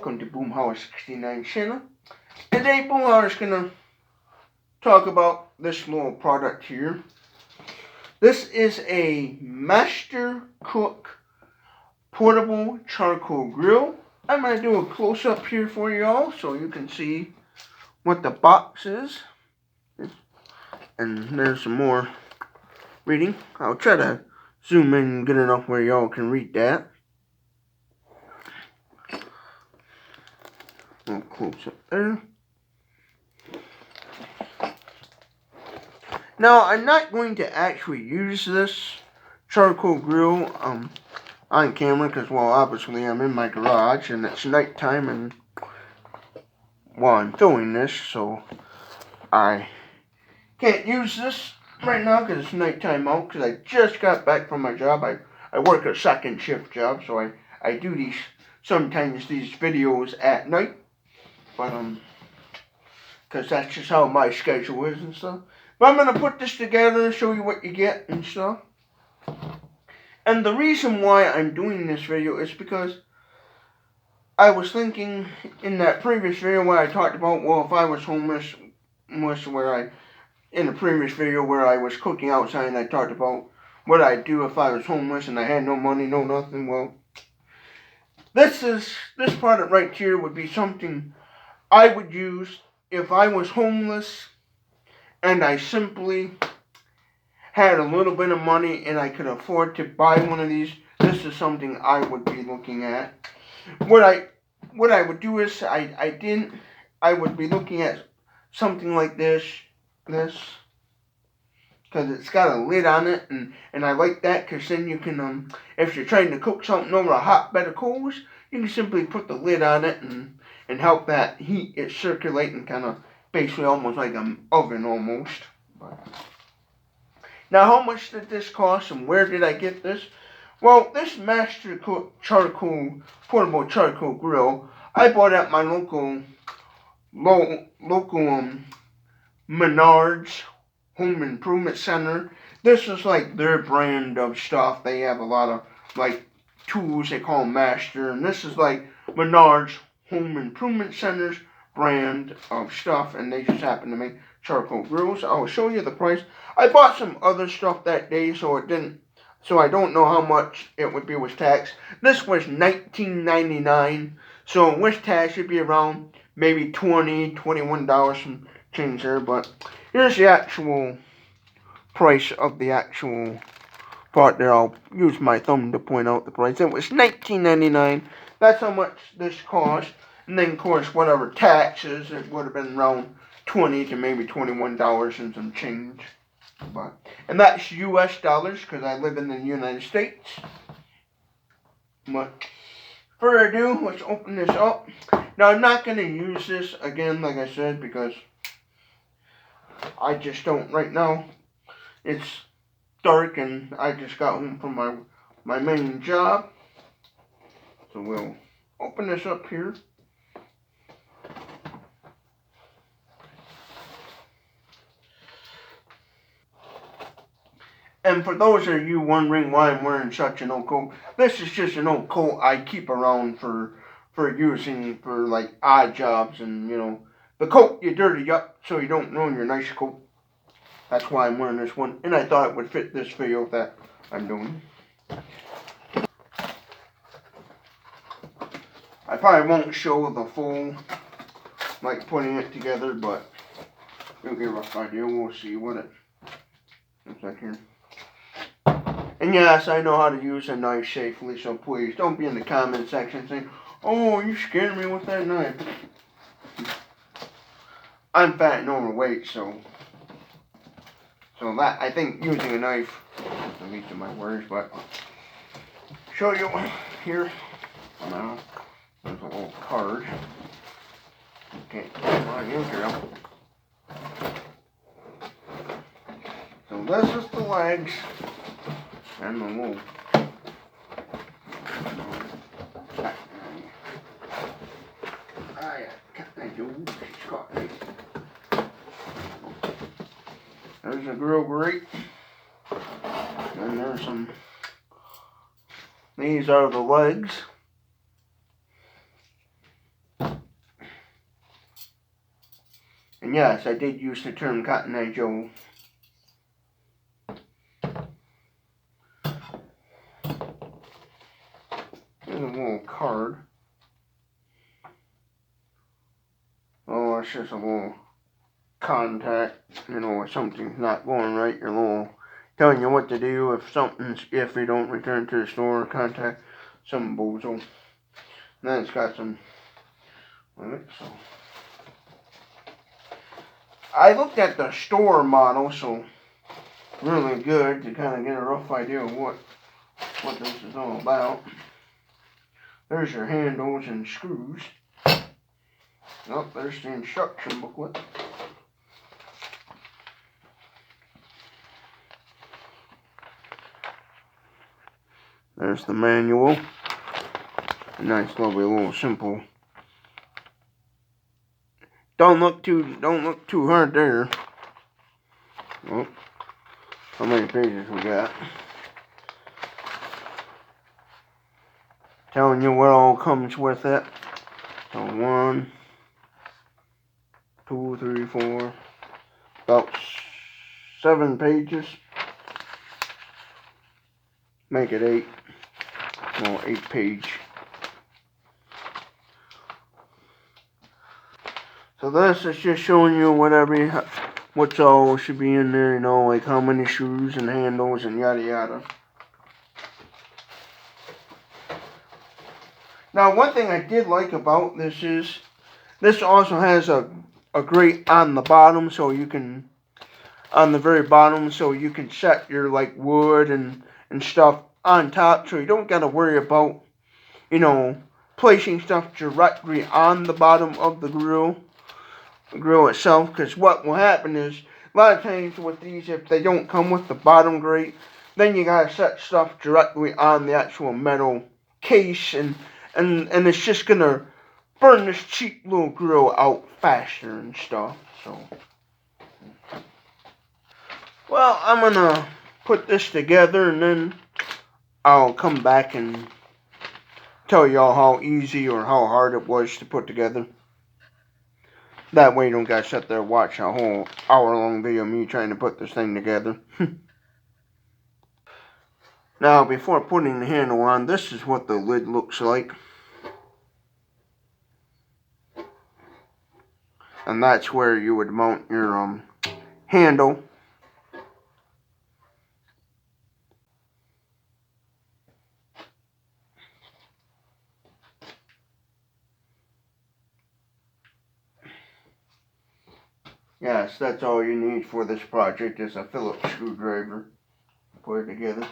welcome to Boomhauer69 channel. Today Boomhauer is going to talk about this little product here. This is a Master Cook portable charcoal grill. I'm going to do a close-up here for y'all so you can see what the box is. And there's some more reading. I'll try to zoom in and get enough where y'all can read that. A little close up there. Now, I'm not going to actually use this charcoal grill on camera because, well, obviously I'm in my garage and it's nighttime and while I'm filming this, so I can't use this right now because it's nighttime out because I just got back from my job. I work a second shift job, so I do sometimes these videos at night. But, because that's just how my schedule is and stuff. But I'm going to put this together and show you what you get and stuff. And the reason why I'm doing this video is because I was thinking in that previous video where I talked about, well, if I was homeless, in the previous video where I was cooking outside and I talked about what I'd do if I was homeless and I had no money, no nothing. Well, this product right here would be something I would use if I was homeless and I simply had a little bit of money and I could afford to buy one of these. This is something I would be looking at. What I would do is I would be looking at something like this, because it's got a lid on it, and I like that because then you can, if you're trying to cook something over a hot bed of coals, you can simply put the lid on it and help that heat it circulate and kind of basically almost like an oven almost. Now, how much did this cost and where did I get this? Well, this Master Cook portable charcoal grill I bought at my local Menards home improvement center. This is like their brand of stuff. They have a lot of like tools, they call them Master, and this is like Menards home improvement center's brand of stuff, and they just happen to make charcoal grills. I'll show you the price. I bought some other stuff that day, so I don't know how much it would be with tax. This was $19.99, so with tax it'd be around maybe $21 some change there. But here's the actual price of the actual part there. I'll use my thumb to point out the price. It was $19.99. That's how much this cost. And then, of course, whatever taxes, it would have been around $20 to maybe $21 and some change. And that's US dollars because I live in the United States. But further ado, let's open this up. Now, I'm not going to use this again, like I said, because I just don't right now. It's dark and I just got home from my main job. So we'll open this up here. And for those of you wondering why I'm wearing such an old coat, this is just an old coat I keep around for using for like odd jobs, and you know, the coat you dirty up so you don't ruin your nice coat. That's why I'm wearing this one, and I thought it would fit this video that I'm doing. I probably won't show the full, like putting it together, but you'll get a rough idea. We'll see what it looks like here. And yes, I know how to use a knife safely, so please don't be in the comment section saying, "Oh, you scared me with that knife." I'm fat and overweight, so that I think using a knife is the least of my worries. But show you here now. There's a little card. Okay, come on, here we go. So this is the legs. And the little there's a grill grate. And there's some. These are the legs. And yes, I did use the term Cotton Eye Joe. Here's a little card. Oh, it's just a little contact, you know, if something's not going right, your little telling you what to do if you don't return to the store, contact some bozo. And then it's got some with it, so. I looked at the store model, so really good to kind of get a rough idea of what this is all about. There's your handles and screws. Oh, there's the instruction booklet. There's the manual. A nice, lovely, little simple. Don't look too hard there. Oh, how many pages we got? Telling you what all comes with it. So 1, 2, 3, 4, about 7 pages. Make it 8. Well, 8 page. So this is just showing you what's all should be in there, you know, like how many screws and handles and yada yada. Now, one thing I did like about this is, this also has a grate on the bottom, so you can, on the very bottom, so you can set your, like, wood and stuff on top, so you don't gotta worry about, you know, placing stuff directly on the bottom of the grill itself, because what will happen is, a lot of times with these, if they don't come with the bottom grate, then you gotta set stuff directly on the actual metal case, and it's just gonna burn this cheap little grill out faster and stuff. So, well, I'm gonna put this together, and then I'll come back and tell y'all how easy or how hard it was to put together. That way you don't gotta sit there and watch a whole hour-long video of me trying to put this thing together. Now, before putting the handle on, this is what the lid looks like. And that's where you would mount your handle. Yes, that's all you need for this project is a Phillips screwdriver. Put it together.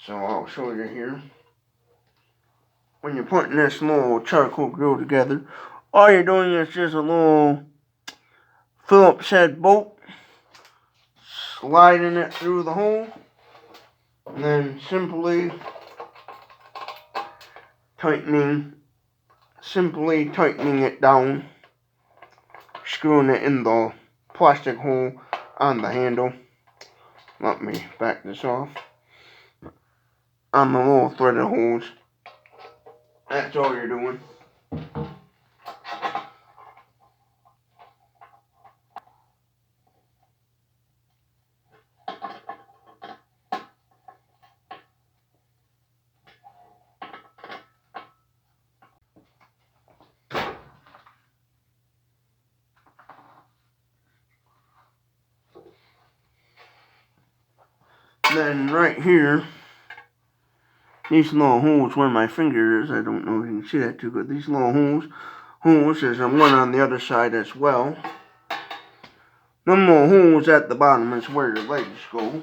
So I'll show you here. When you're putting this little charcoal grill together, all you're doing is just a little Phillips head bolt, sliding it through the hole, and then simply tightening it down, screwing it in the plastic hole on the handle. Let me back this off. On the little threaded holes. That's all you're doing. Then right here, these little holes where my finger is, I don't know if you can see that too good. These little holes, there's one on the other side as well. Them little holes at the bottom is where your legs go.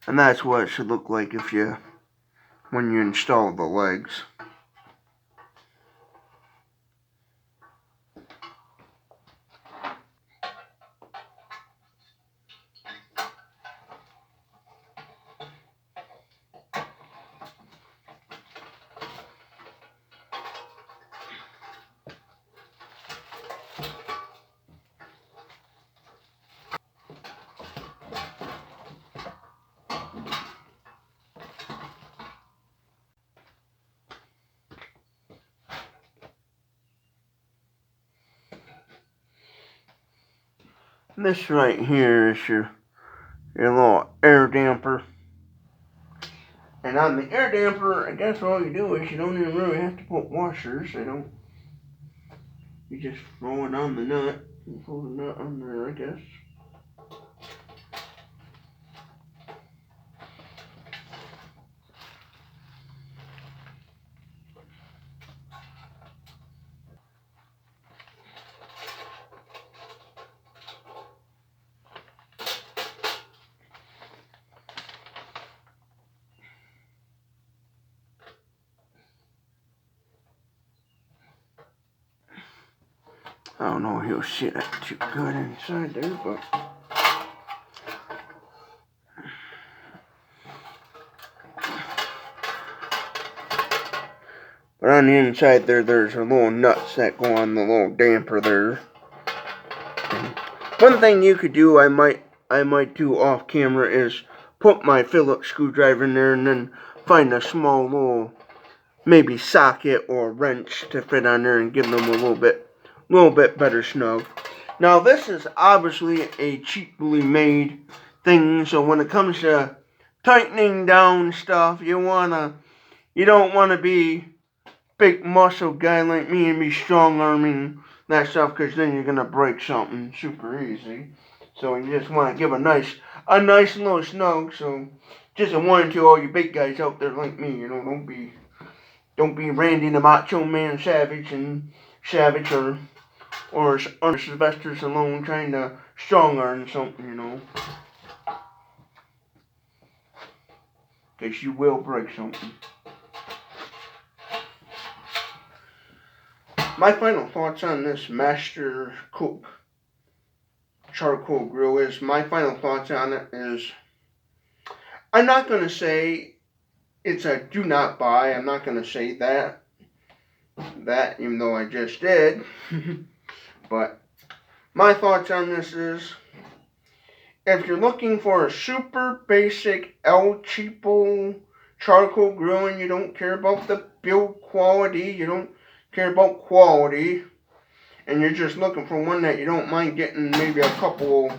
And that's what it should look like when you install the legs. This right here is your little air damper. And on the air damper, I guess all you do is you don't even really have to put washers. You just throw it on the nut and pull the nut on there, I guess. I don't know if he'll sit that too good inside there, but on the inside there's a little nuts that go on the little damper there. One thing you could do, I might do off camera, is put my Phillips screwdriver in there and then find a small little maybe socket or wrench to fit on there and give them a little bit better snug. Now this is obviously a cheaply made thing, so when it comes to tightening down stuff, you don't wanna be big muscle guy like me and be strong arming that stuff, because then you're gonna break something super easy. So you just want to give a nice little snug. So just a warning to all you big guys out there like me, don't be Randy the Macho Man Savage or Sylvester Stallone trying to strong arm something, because you will break something. My final thoughts on this Master Cook Charcoal Grill is, I'm not going to say it's a do not buy. I'm not going to say that, even though I just did. But my thoughts on this is, if you're looking for a super basic El Cheapo charcoal grill and you don't care about the build quality, you don't care about quality, and you're just looking for one that you don't mind getting maybe a couple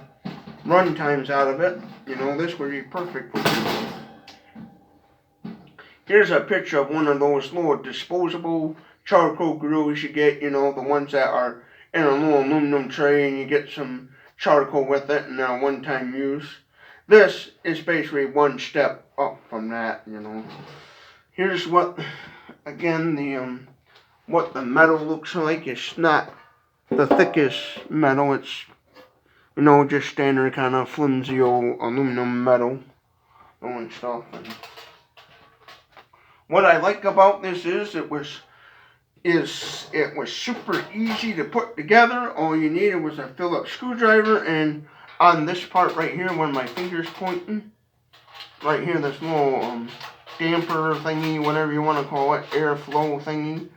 run times out of it, this would be perfect for you. Here's a picture of one of those little disposable charcoal grills you get, the ones that are in a little aluminum tray and you get some charcoal with it and a one-time use. This is basically one step up from that, Here's what, again, what the metal looks like. It's not the thickest metal. It's, just standard kind of flimsy old aluminum metal and stuff. And what I like about this is it was super easy to put together. All you needed was a Phillips screwdriver, and on this part right here where my finger's pointing, right here, this little damper thingy, whatever you want to call it, airflow thingy.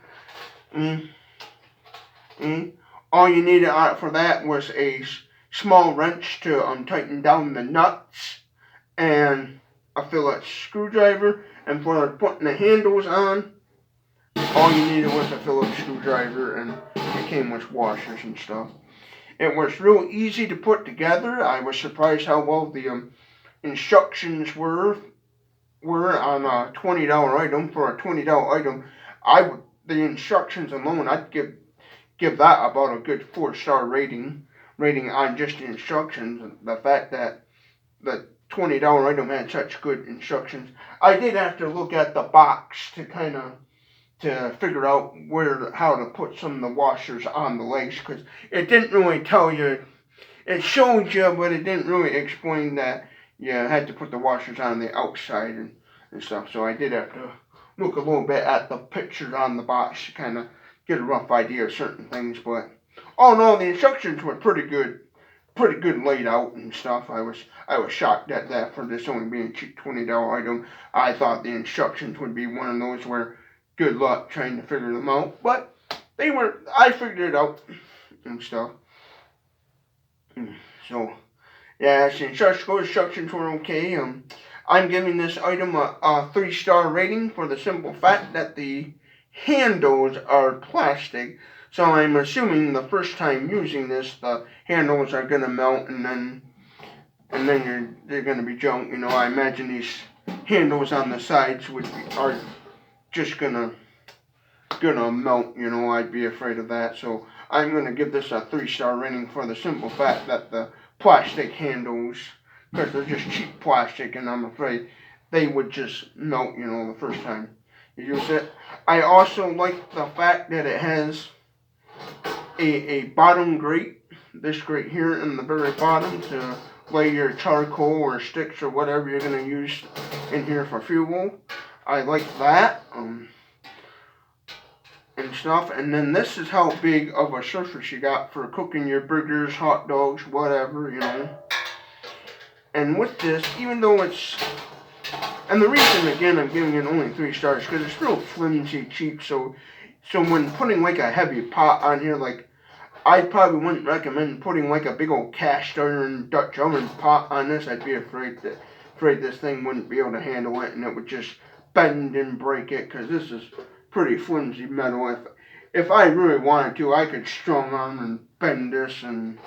All you needed for that was a small wrench to tighten down the nuts, and a Phillips screwdriver. And for putting the handles on, all you needed was a Phillips screwdriver, and it came with washers and stuff. It was real easy to put together. I was surprised how well the instructions were on a $20 item. For a $20 item, the instructions alone, I'd give that about a good 4-star rating on just the instructions. The fact that the $20 item had such good instructions. I did have to look at the box to figure out how to put some of the washers on the legs, because it didn't really tell you. It showed you, but it didn't really explain that yeah, I had to put the washers on the outside and stuff. So I did have to look a little bit at the pictures on the box to kind of get a rough idea of certain things. But all in all, the instructions were pretty good laid out and stuff. I was shocked at that for this only being a cheap $20 item. I thought the instructions would be one of those where good luck trying to figure them out, but they were. I figured it out and stuff. So yeah, the instructions were okay. I'm giving this item a 3-star rating for the simple fact that the handles are plastic. So I'm assuming the first time using this, the handles are gonna melt and then they're gonna be junk. You know, I imagine these handles on the sides are just gonna melt. You know, I'd be afraid of that. So I'm gonna give this a 3-star rating for the simple fact that the plastic handles, because they're just cheap plastic, and I'm afraid they would just melt. You know, the first time you use it. I also like the fact that it has a bottom grate, this grate here in the very bottom to lay your charcoal or sticks or whatever you're going to use in here for fuel. I like that and stuff. And then this is how big of a surface you got for cooking your burgers, hot dogs, whatever, you know. And with this, even though it's, and the reason again I'm giving it only 3 stars because it's real flimsy, cheap. So when putting like a heavy pot on here, like I probably wouldn't recommend putting like a big old cast iron Dutch oven pot on this. I'd be afraid this thing wouldn't be able to handle it and it would just bend and break it, because this is pretty flimsy metal. If I really wanted to, I could strong arm and bend this and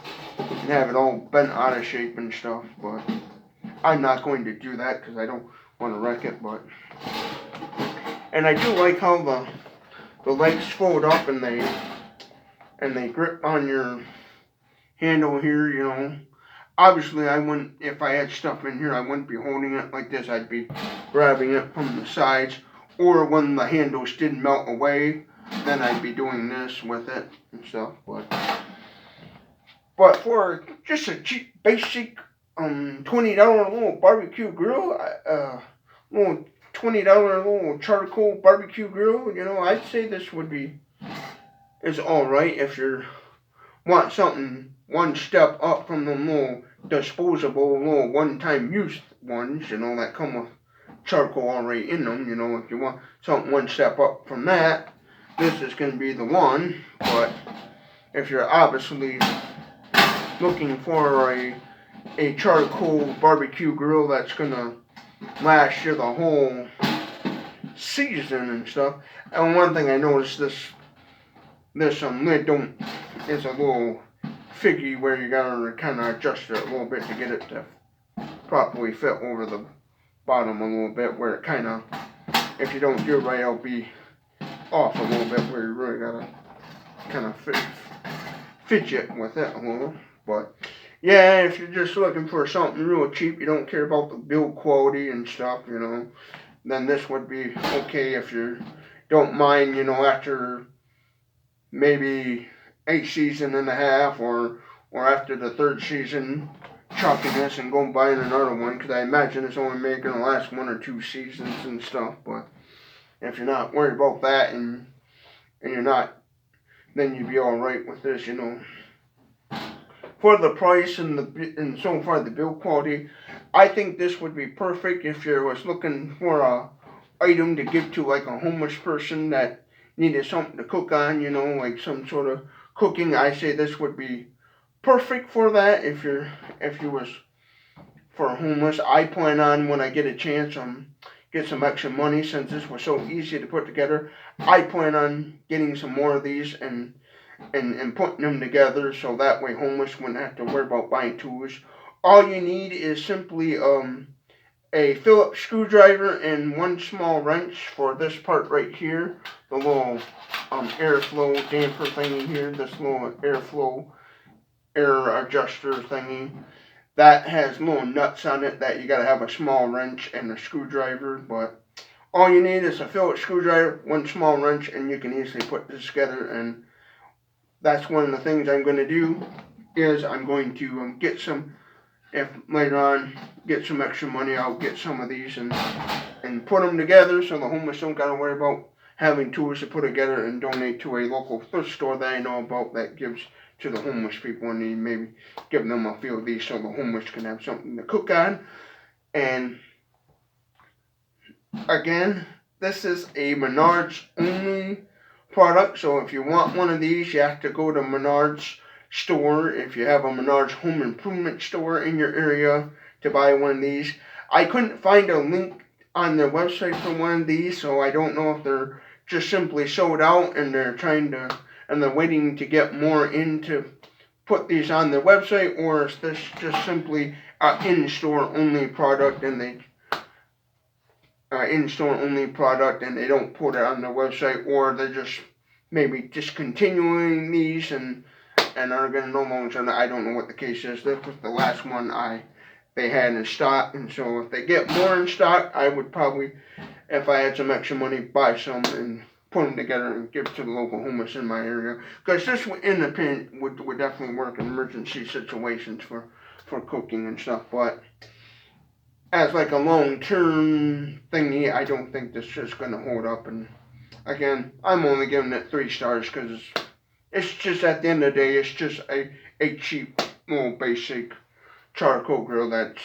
have it all bent out of shape and stuff, but I'm not going to do that because I don't want to wreck it. But and I do like how the legs fold up and they grip on your handle here, you know. Obviously, I wouldn't, if I had stuff in here, I wouldn't be holding it like this. I'd be grabbing it from the sides, or when the handles did melt away, then I'd be doing this with it and stuff. But for just a cheap, basic, $20 little barbecue grill, little $20 little charcoal barbecue grill, you know, I'd say this is alright if you want something one step up from the little disposable, little one-time use ones, you know, that come with charcoal already in them. You know, if you want something one step up from that, this is going to be the one. But if you're obviously looking for a charcoal barbecue grill that's going to last you the whole season and stuff. And one thing I noticed, this lid is a little figgy where you gotta kind of adjust it a little bit to get it to properly fit over the bottom a little bit, where it kind of, if you don't do it right, it'll be off a little bit, where you really gotta kind of fidget with it a little. But yeah, if you're just looking for something real cheap, you don't care about the build quality and stuff, you know, then this would be okay. If you don't mind, you know, after maybe a season and a half, or after the 3rd season, chucking this and going buying another one, because I imagine it's only going to last 1 or 2 seasons and stuff. But if you're not worried about that and you're not, then you'd be all right with this, you know. For the price and so far the build quality, I think this would be perfect if you was looking for a item to give to like a homeless person that needed something to cook on, you know, like some sort of cooking. I say this would be perfect for that. If you was for homeless, I plan on, when I get a chance, get some extra money, since this was so easy to put together. I plan on getting some more of these and putting them together, so that way homeless wouldn't have to worry about buying tools. All you need is simply a Phillips screwdriver and 1 small wrench for this part right here, the little airflow damper thingy here, this little air adjuster thingy. That has little nuts on it that you gotta have a small wrench and a screwdriver. But all you need is a Phillips screwdriver, 1 small wrench, and you can easily put this together. And that's one of the things I'm going to do, is I'm going to get some if later on get some extra money, I'll get some of these and put them together so the homeless don't gotta worry about having tools to put together and donate to a local thrift store that I know about that gives to the homeless people in need. Maybe give them a few of these so the homeless can have something to cook on. And again, this is a Menards only product, so if you want one of these, you have to go to Menards store. If you have a Menards home improvement store in your area to buy one of these, I couldn't find a link on their website for one of these, so I don't know if they're just simply sold out and they're waiting to get more in to put these on their website, or is this just simply an in-store only product and they don't put it on their website, or they're just maybe discontinuing these and are going to no longer sell it. I don't know what the case is. This was the last one they had in stock, and so if they get more in stock, I would probably, if I had some extra money, buy some and put them together and give to the local homeless in my area, because this in the pin would definitely work in emergency situations for cooking and stuff. But as like a long-term thingy, I don't think this is going to hold up. And again, I'm only giving it 3 stars because it's just, at the end of the day, it's just a cheap, little basic charcoal grill that's,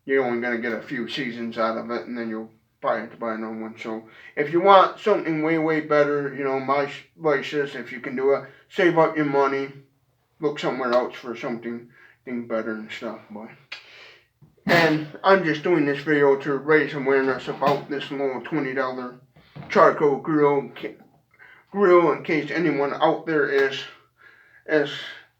you're only going to get a few seasons out of it, and then you'll probably have to buy another one. So if you want something way, way better, my advice is, if you can do it, save up your money, look somewhere else for something better and stuff. But and I'm just doing this video to raise awareness about this little $20 charcoal grill in case anyone out there is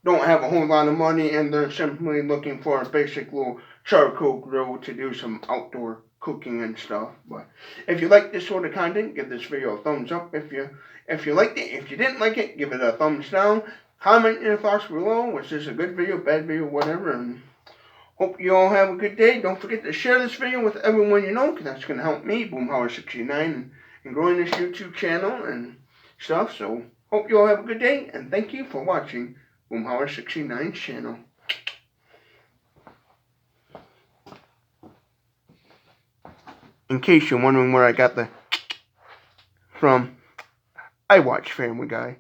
don't have a whole lot of money and they're simply looking for a basic little charcoal grill to do some outdoor cooking and stuff. But if you like this sort of content, give this video a thumbs up. If you liked it. If you didn't like it, give it a thumbs down. Comment your thoughts below. Was this a good video, bad video, whatever, and hope you all have a good day. Don't forget to share this video with everyone you know, because that's going to help me, Boomhauer69, and growing this YouTube channel and stuff. So, hope you all have a good day, and thank you for watching Boomhauer69's channel. In case you're wondering where I got the from, I watch Family Guy.